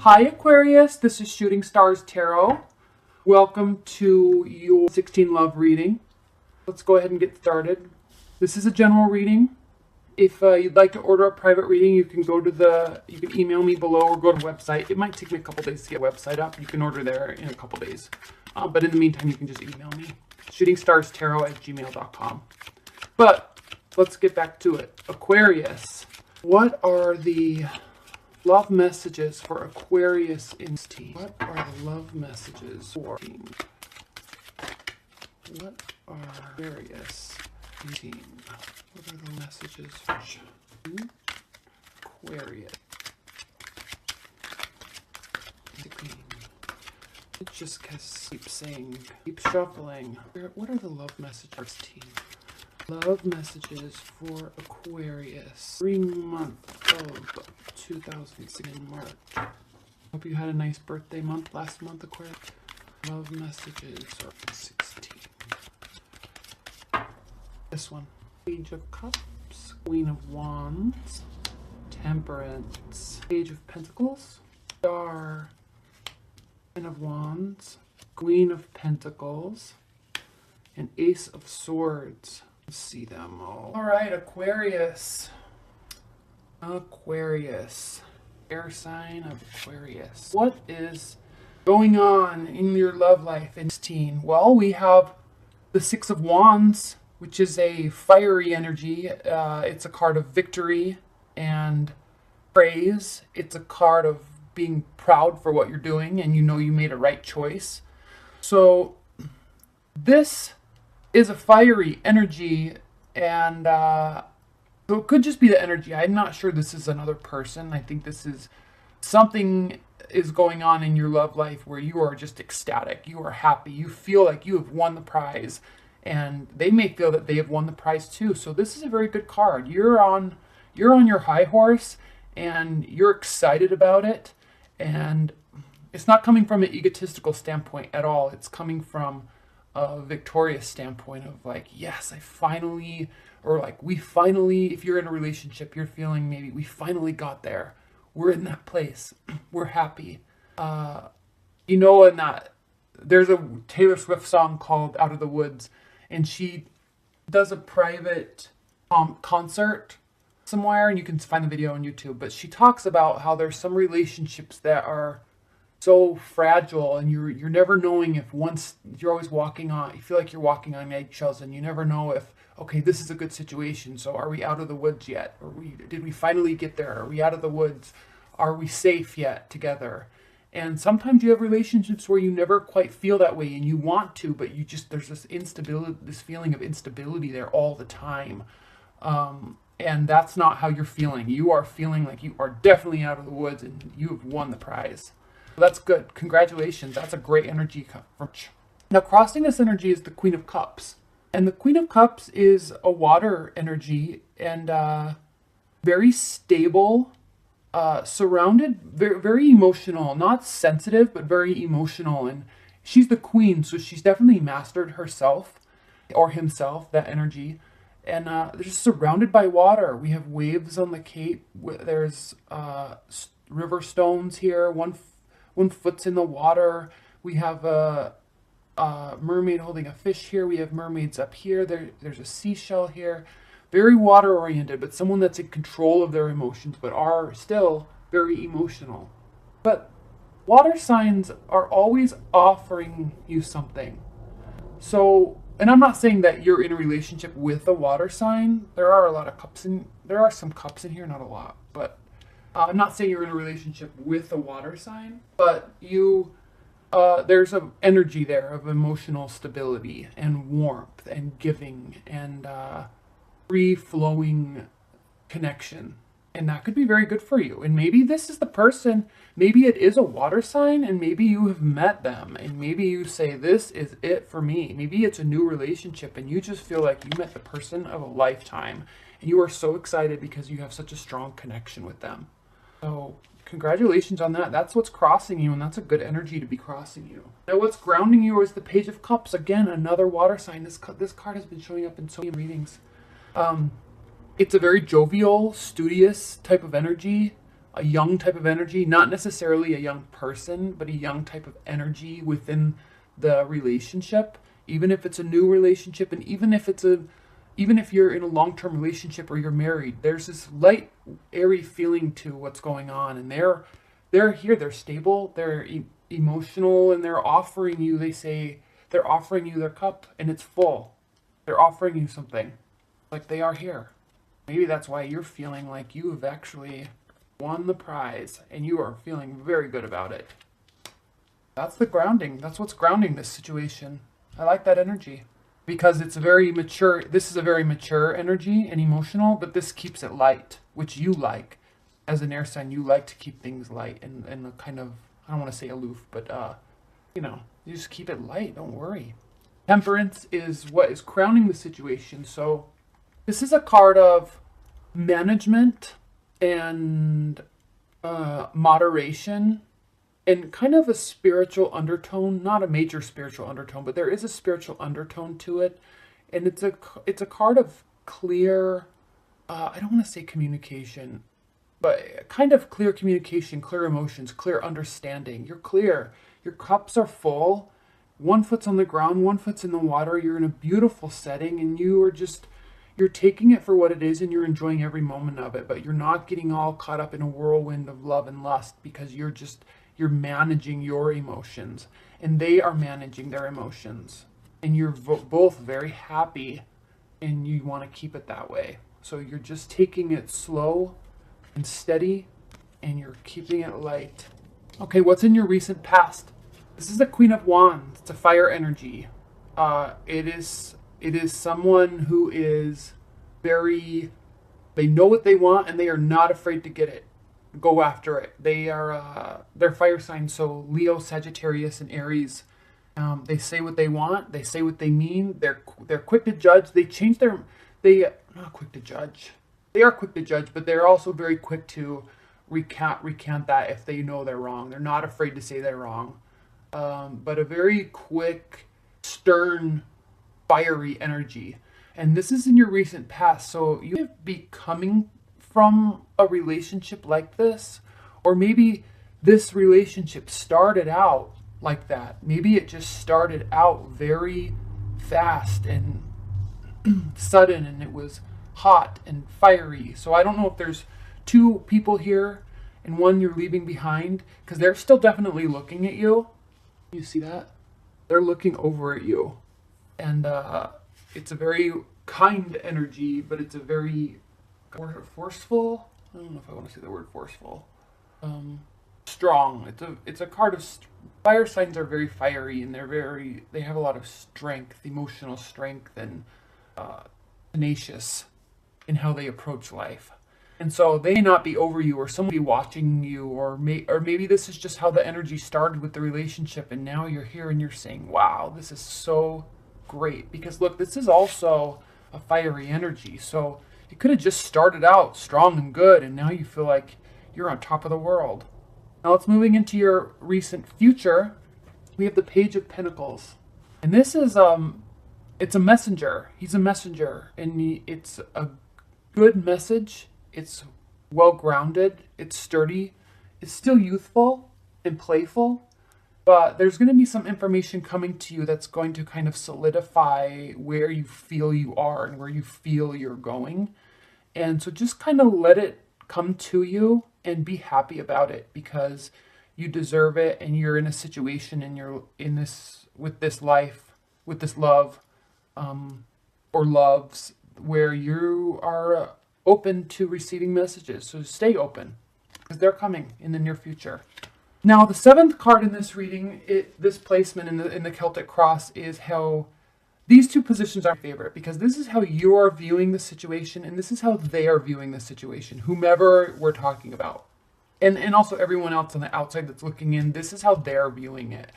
Hi Aquarius, this is Shooting Stars Tarot. Welcome to your 16 love reading. Let's go ahead and get started. This is a general reading. If you'd like to order a private reading, you can email me below or go to the website. It might take me a couple days to get a website up. You can order there in a couple days. But in the meantime, you can just email me. shootingstarstaro@gmail.com. But let's get back to it. Aquarius. What are the love messages for Aquarius in team? What are the love messages for team? What are Aquarius in team? What are the messages for Aquarius? It just keeps saying, keep shuffling. What are the love messages, team? Love messages for Aquarius. Spring month of 2006 in March. Hope you had a nice birthday month last month, Aquarius. Love messages for 16. This one. Page of Cups. Queen of Wands. Temperance. Page of Pentacles. Star. Queen of Wands. Queen of Pentacles. And Ace of Swords. See them all. All right, Aquarius. Aquarius. Air sign of Aquarius. What is going on in your love life in 16? Well, we have the Six of Wands, which is a fiery energy. It's a card of victory and praise. It's a card of being proud for what you're doing and you know you made a right choice. So this is a fiery energy, and so it could just be the energy. I'm not sure this is another person. I think this is something is going on in your love life where you are just ecstatic. You are happy. You feel like you have won the prize, and they may feel that they have won the prize too. So this is a very good card. You're on your high horse, and you're excited about it, and it's not coming from an egotistical standpoint at all. It's coming from a victorious standpoint of like, yes, I finally, or like we finally, if you're in a relationship, you're feeling maybe we finally got there. We're in that place. We're happy. In that there's a Taylor Swift song called Out of the Woods, and she does a private concert somewhere, and you can find the video on YouTube, but she talks about how there's some relationships that are so fragile, and you're never knowing if once you're always you feel like you're walking on eggshells, and you never know if, okay, this is a good situation, so are we out of the woods yet? Did we finally get there? Are we out of the woods? Are we safe yet together? And sometimes you have relationships where you never quite feel that way, and you want to, but there's this instability, this feeling of instability there all the time. And that's not how you're feeling. You are feeling like you are definitely out of the woods, and you have won the prize. That's good. Congratulations. That's a great energy. Now, crossing this energy is the Queen of Cups. And the Queen of Cups is a water energy and very stable, surrounded, very, very emotional, not sensitive, but very emotional. And she's the queen, so she's definitely mastered herself or himself, that energy. And they're just surrounded by water. We have waves on the cape. There's river stones here. One foot's in the water. We have a mermaid holding a fish here. We have mermaids up here. There's a seashell here. Very water oriented, but someone that's in control of their emotions, but are still very emotional. But water signs are always offering you something. So, and I'm not saying that you're in a relationship with a water sign. There are some cups in here, not a lot, but I'm not saying you're in a relationship with a water sign, but there's an energy there of emotional stability and warmth and giving and free-flowing connection. And that could be very good for you. And maybe this is the person, maybe it is a water sign, and maybe you have met them, and maybe you say, this is it for me. Maybe it's a new relationship, and you just feel like you met the person of a lifetime, and you are so excited because you have such a strong connection with them. So congratulations on that. That's what's crossing you, and that's a good energy to be crossing you. Now what's grounding you is the Page of Cups. Again, another water sign. This card has been showing up in so many readings. It's a very jovial, studious type of energy. a young type of energy, not necessarily a young person, but a young type of energy within the relationship, even if it's a new relationship, and even if you're in a long-term relationship or you're married, there's this light, airy feeling to what's going on, and they're here, they're stable, they're emotional, and they're offering you. They say they're offering you their cup, and it's full. They're offering you something, like they are here. Maybe that's why you're feeling like you have actually won the prize, and you are feeling very good about it. That's the grounding. That's what's grounding this situation. I like that energy because it's very mature. This is a very mature energy and emotional, but this keeps it light, which you like. As an air sign, you like to keep things light and a kind of, I don't want to say aloof, but you just keep it light. Don't worry. Temperance is what is crowning the situation. So this is a card of management and moderation and kind of a spiritual undertone, not a major spiritual undertone, but there is a spiritual undertone to it. And it's a card of clear, I don't want to say communication, but kind of clear communication, clear emotions, clear understanding. You're clear. Your cups are full. One foot's on the ground, one foot's in the water. You're in a beautiful setting, and you're taking it for what it is, and you're enjoying every moment of it, but you're not getting all caught up in a whirlwind of love and lust, because you're managing your emotions, and they are managing their emotions, and you're both very happy, and you want to keep it that way. So you're just taking it slow and steady, and you're keeping it light. Okay, what's in your recent past? This is the Queen of Wands. It's a fire energy. It is someone who is they know what they want, and they are not afraid to get it. Go after it. They're fire signs, so Leo, Sagittarius, and Aries. They say what they want. They say what they mean. They're quick to judge. Not quick to judge. They are quick to judge, but they're also very quick to recant that if they know they're wrong. They're not afraid to say they're wrong. But a very quick, stern, fiery energy. And this is in your recent past. So you might be coming from a relationship like this, or maybe this relationship started out like that. Maybe it just started out very fast and sudden, and it was hot and fiery. So I don't know if there's two people here and one you're leaving behind, because they're still definitely looking at you. You see that? They're looking over at you. And it's a very kind energy, but it's a very forceful. I don't know if I want to say the word forceful. Strong. It's a card of fire signs are very fiery, and they have a lot of strength, emotional strength, and tenacious in how they approach life. And so they may not be over you, or someone be watching you, or maybe this is just how the energy started with the relationship, and now you're here and you're saying, wow, this is so great. Because look, this is also a fiery energy, so it could have just started out strong and good, and now you feel like you're on top of the world. Now let's moving into your recent future. We have the Page of Pentacles, and this is it's a messenger. He's a messenger, and it's a good message. It's well grounded, it's sturdy, it's still youthful and playful, but there's going to be some information coming to you that's going to kind of solidify where you feel you are and where you feel you're going. And so just kind of let it come to you and be happy about it, because you deserve it, and you're in a situation, and you're in this with this life, with this love, or loves, where you are open to receiving messages. So stay open, because they're coming in the near future. Now, the seventh card in this reading, this placement in the Celtic cross, is how these two positions are my favorite, because this is how you are viewing the situation, and this is how they are viewing the situation, whomever we're talking about. And also everyone else on the outside that's looking in, this is how they're viewing it.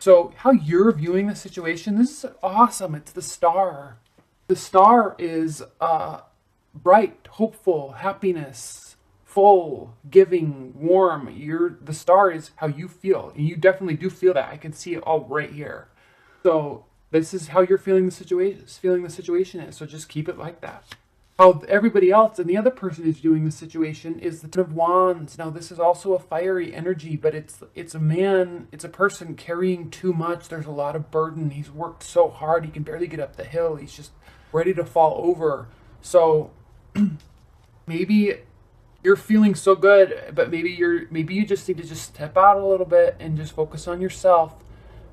So how you're viewing the situation, this is awesome. It's the star. The star is bright, hopeful, happiness, full, giving, warm. The star is how you feel, and you definitely do feel that. I can see it all right here. So this is how you're feeling the situation is. So just keep it like that. how everybody else and the other person is viewing the situation is the Ten of Wands. Now, this is also a fiery energy, but it's a man, it's a person carrying too much. There's a lot of burden. He's worked so hard, he can barely get up the hill. He's just ready to fall over. So maybe you're feeling so good, but maybe you just need to just step out a little bit and just focus on yourself.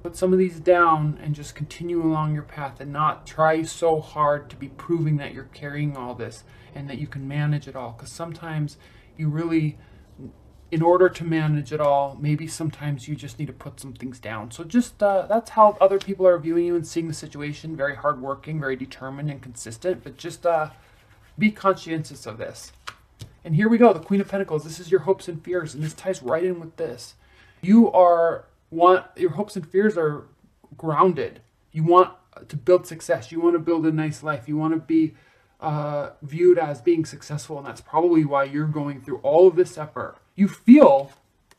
Put some of these down and just continue along your path and not try so hard to be proving that you're carrying all this and that you can manage it all. Because sometimes you really, in order to manage it all, maybe sometimes you just need to put some things down. So just that's how other people are viewing you and seeing the situation. Very hardworking, very determined and consistent, but just be conscientious of this. And here we go, the Queen of Pentacles. This is your hopes and fears, and this ties right in with this. Your hopes and fears are grounded. You want to build success. You want to build a nice life. You want to be viewed as being successful, and that's probably why you're going through all of this effort. You feel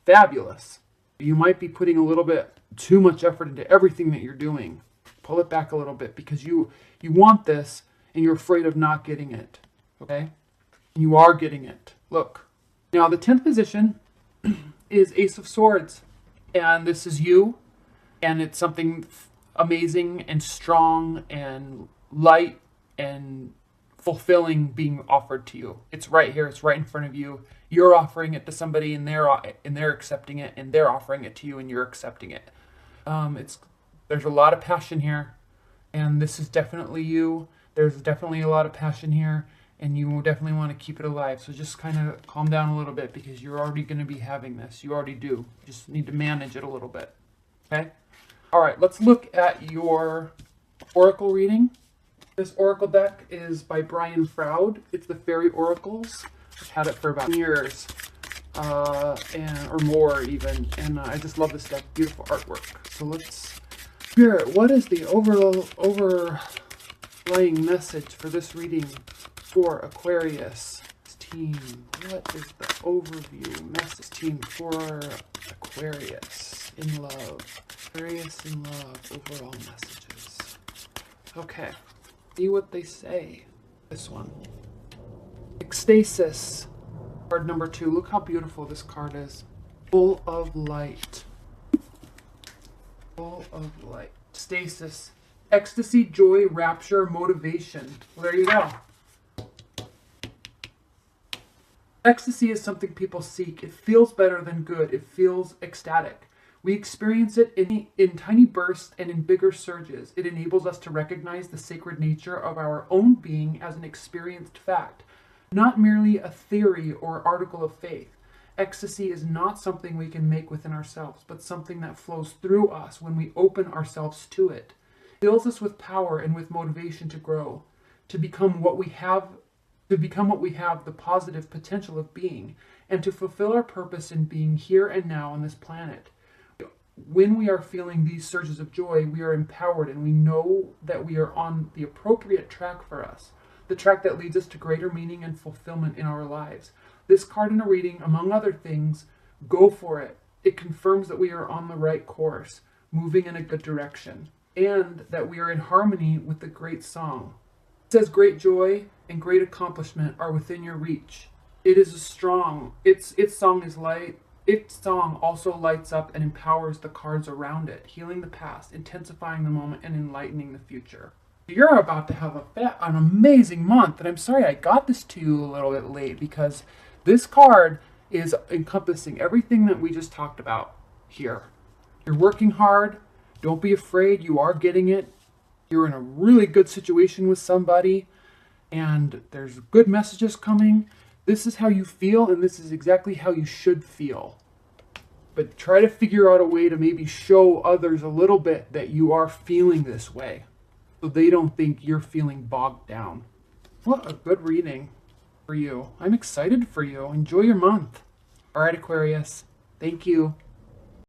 fabulous. You might be putting a little bit too much effort into everything that you're doing. Pull it back a little bit because you want this and you're afraid of not getting it. Okay? You are getting it. Look. Now, the 10th position is Ace of Swords. And this is you. And it's something amazing and strong and light and fulfilling being offered to you. It's right here. It's right in front of you. You're offering it to somebody and they're accepting it, and they're offering it to you and you're accepting it. There's a lot of passion here, and this is definitely you. There's definitely a lot of passion here, and you will definitely want to keep it alive. So just kind of calm down a little bit because you're already going to be having this. You already do. You just need to manage it a little bit. Okay? All right, let's look at your oracle reading. This oracle deck is by Brian Froud. It's the Fairy Oracles. I've had it for about years, or more even. And I just love this deck. Beautiful artwork. So let's... Spirit, what is the overlying message for this reading for Aquarius team? What is the overview message team for Aquarius in love? Aquarius in love, overall messages. Okay, see what they say. This one. Ecstasis, card number 2. Look how beautiful this card is. Full of light. Full of light. Stasis. Ecstasy, joy, rapture, motivation. Well, there you go. Ecstasy is something people seek. It feels better than good. It feels ecstatic. We experience it in tiny bursts and in bigger surges. It enables us to recognize the sacred nature of our own being as an experienced fact, not merely a theory or article of faith. Ecstasy is not something we can make within ourselves, but something that flows through us when we open ourselves to it. It fills us with power and with motivation to grow, to become what we have, the positive potential of being, and to fulfill our purpose in being here and now on this planet. When we are feeling these surges of joy, we are empowered and we know that we are on the appropriate track for us, the track that leads us to greater meaning and fulfillment in our lives. This card in a reading, among other things, go for it. It confirms that we are on the right course, moving in a good direction, and that we are in harmony with the great song. It says great joy and great accomplishment are within your reach. It is strong. Its song is light. Its song also lights up and empowers the cards around it, healing the past, intensifying the moment, and enlightening the future. You're about to have an amazing month, and I'm sorry I got this to you a little bit late because this card is encompassing everything that we just talked about here. You're working hard. Don't be afraid. You are getting it. You're in a really good situation with somebody, and there's good messages coming. This is how you feel, and this is exactly how you should feel. But try to figure out a way to maybe show others a little bit that you are feeling this way, so they don't think you're feeling bogged down. What a good reading for you. I'm excited for you. Enjoy your month. All right, Aquarius. Thank you.